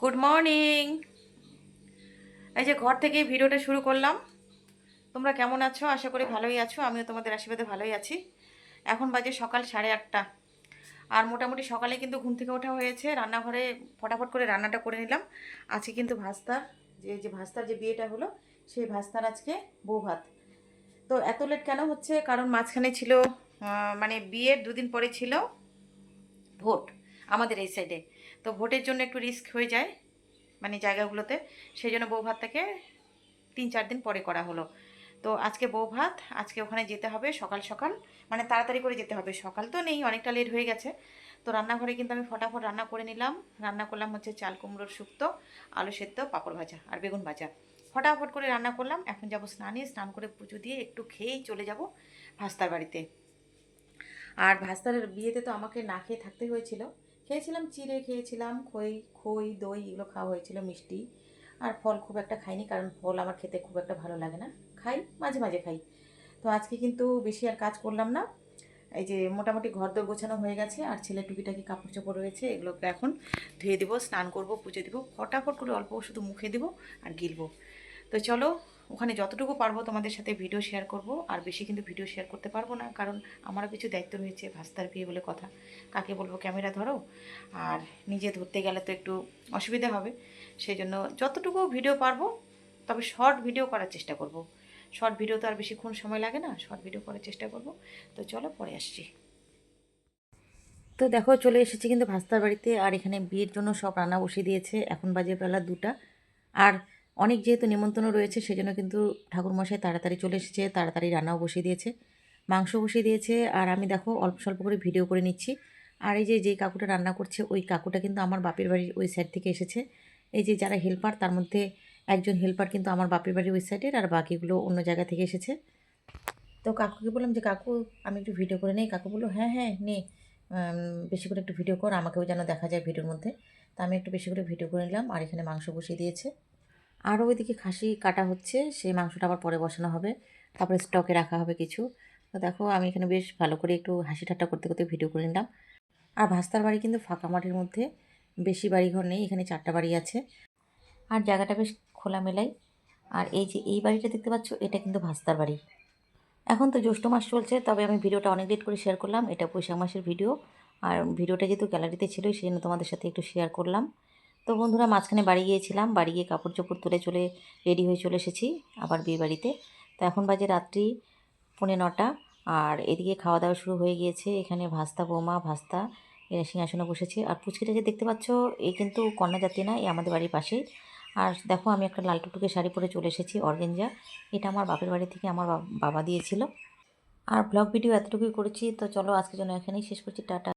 Good morning. এই যে ঘর থেকে ভিডিওটা শুরু করলাম। তোমরা কেমন আছো? আশা করি ভালোই আছো। আমিও তোমাদের আশীর্বাদে ভালোই আছি। এখন বাজে সকাল 8:30। আর মোটামুটি সকালে কিন্তু ঘুম থেকে ওঠা হয়েছে, রান্নাঘরে ফটাফট করে রান্নাটা করে নিলাম। আজকে কিন্তু ভাস্তার ভাস্তার যে বিয়েটা হলো, সেই ভাস্তার আজকে বউ ভাত। তো এত লেট কেন হচ্ছে? কারণ মাঝখানে ছিল মানে বিয়ের দুদিন পরে ছিল ভোট আমাদের এই সাইডে। তো ভোটের জন্য একটু রিস্ক হয়ে যায় মানে জায়গাগুলোতে, সেই জন্য বউ ভাতটাকে 3-4 দিন পরে করা হলো। তো আজকে বউ ভাত, আজকে ওখানে যেতে হবে সকাল সকাল, মানে তাড়াতাড়ি করে যেতে হবে। সকাল তো নেই, অনেকটা লেট হয়ে গেছে। তো রান্নাঘরে কিন্তু আমি ফটাফট রান্না করে নিলাম। রান্না করলাম হচ্ছে চাল কুমড়োর শুক্তো, আলু সেদ্ধ, পাঁপড় ভাজা আর বেগুন ভাজা। ফটাফট করে রান্না করলাম। এখন যাব স্নানে, স্নান করে পুজো দিয়ে একটু খেয়েই চলে যাব ভাস্তার বাড়িতে। আর ভাস্তারের বিয়েতে তো আমাকে না খেয়ে থাকতে হয়েছিল। খেয়েছিলাম চিড়ে, খেয়েছিলাম খই খই দই, এগুলো খাওয়া হয়েছিল, মিষ্টি। আর ফল খুব একটা খাইনি, কারণ ফল আমার খেতে খুব একটা ভালো লাগে না। খাই, মাঝে মাঝে খাই। তো আজকে কিন্তু বেশি আর কাজ করলাম না। এই যে মোটামুটি ঘরদোর গোছানো হয়ে গেছে, আর ছেলে টুকিটাকি কাপড় চোপড় রয়েছে, এগুলোকে এখন ধুয়ে দিব, স্নান করব, পুজো দিব, ফটাফট করে অল্প শুধু মুখে দিব আর গিলবো। তো চলো, ওখানে যতটুকু পারবো তোমাদের সাথে ভিডিও শেয়ার করব। আর বেশি কিন্তু ভিডিও শেয়ার করতে পারবো না, কারণ আমারও কিছু দায়িত্ব রয়েছে। ভাস্তার বিয়ে বলে কথা, কাকে বলবো ক্যামেরা ধরো, আর নিজে ধরতে গেলে তো একটু অসুবিধা হবে। সেই জন্য যতটুকু ভিডিও পারবো, তবে শর্ট ভিডিও করার চেষ্টা করব। শর্ট ভিডিও তো আর বেশিক্ষণ সময় লাগে না, শর্ট ভিডিও করার চেষ্টা করব। তো চলো, পরে আসছি। তো দেখো, চলে এসেছি কিন্তু ভাস্তার বাড়িতে। আর এখানে বিয়ের জন্য সব রান্না বসিয়ে দিয়েছে। এখন বাজে বেলা 2টা। আর অনেক যেহেতু নিমন্ত্রণ রয়েছে, সেজন্য কিন্তু ঠাকুরমশাই তাড়াতাড়ি চলে এসেছে, তাড়াতাড়ি রান্নাও বসিয়ে দিয়েছে, মাংস বসিয়ে দিয়েছে। আর আমি দেখো অল্প স্বল্প করে ভিডিও করে নিচ্ছি। আর এই যে যেই কাকুটা রান্না করছে, ওই কাকুটা কিন্তু আমার বাপের বাড়ির ওই সাইড থেকে এসেছে। এই যে যারা হেল্পার, তার মধ্যে একজন হেল্পার কিন্তু আমার বাপের বাড়ির ওই সাইডের, আর বাকিগুলো অন্য জায়গা থেকে এসেছে। তো কাকুকে বললাম যে কাকু, আমি একটু ভিডিও করে নেই। কাকু বললো হ্যাঁ হ্যাঁ নে, বেশি করে একটু ভিডিও কর, আমাকেও যেন দেখা যায় ভিডিওর মধ্যে। তা আমি একটু বেশি করে ভিডিও করে নিলাম। আর এখানে মাংস বসিয়ে দিয়েছে। আরও ওইদিকে খাসি কাটা হচ্ছে, সেই মাংসটা আবার পরে বসানো হবে, তারপরে স্টকে রাখা হবে কিছু। তো দেখো, আমি এখানে বেশ ভালো করে একটু হাসি ঠাট্টা করতে করতে ভিডিও করে নিলাম। আর ভাস্তার বাড়ি কিন্তু ফাঁকা মাঠের মধ্যে, বেশি বাড়িঘর নেই, এখানে 4টা বাড়ি আছে। আর জায়গাটা বেশ খোলামেলাই। আর এই যে এই বাড়িটা দেখতে পাচ্ছ, এটা কিন্তু ভাস্তার বাড়ি। এখন তো জ্যৈষ্ঠ মাস চলছে, তবে আমি ভিডিওটা অনেক লেট করে শেয়ার করলাম। এটা বৈশাখ মাসের ভিডিও। আর ভিডিওটা যেহেতু গ্যালারিতে ছিল, সেই জন্য তোমাদের সাথে একটু শেয়ার করলাম। তো বন্ধুরা, মাঝখানে বাড়ি গিয়েছিলাম, বাড়ি গিয়ে কাপড় চোপড় তুলে চলে রেডি হয়ে চলে এসেছি আবার বিয়ে বাড়িতে। তো এখন বাজে রাত্রি 9:45। আর এদিকে খাওয়া দাওয়া শুরু হয়ে গিয়েছে। এখানে ভাস্তা বৌমা, ভাস্তা সিংহাসনে বসেছে। আর পুচকিটা যে দেখতে পাচ্ছ, এই কিন্তু কন্যাযাত্রী না, এই আমাদের বাড়ির পাশেই। আর দেখো, আমি একটা লাল টুকটুকে শাড়ি পরে চলে এসেছি, অর্গেঞ্জা। এটা আমার বাপের বাড়ি থেকে আমার বাবা দিয়েছিল। আর ব্লগ ভিডিও এতটুকুই করেছি। তো চলো, আজকের জন্য এখানেই শেষ করছি। টাটা।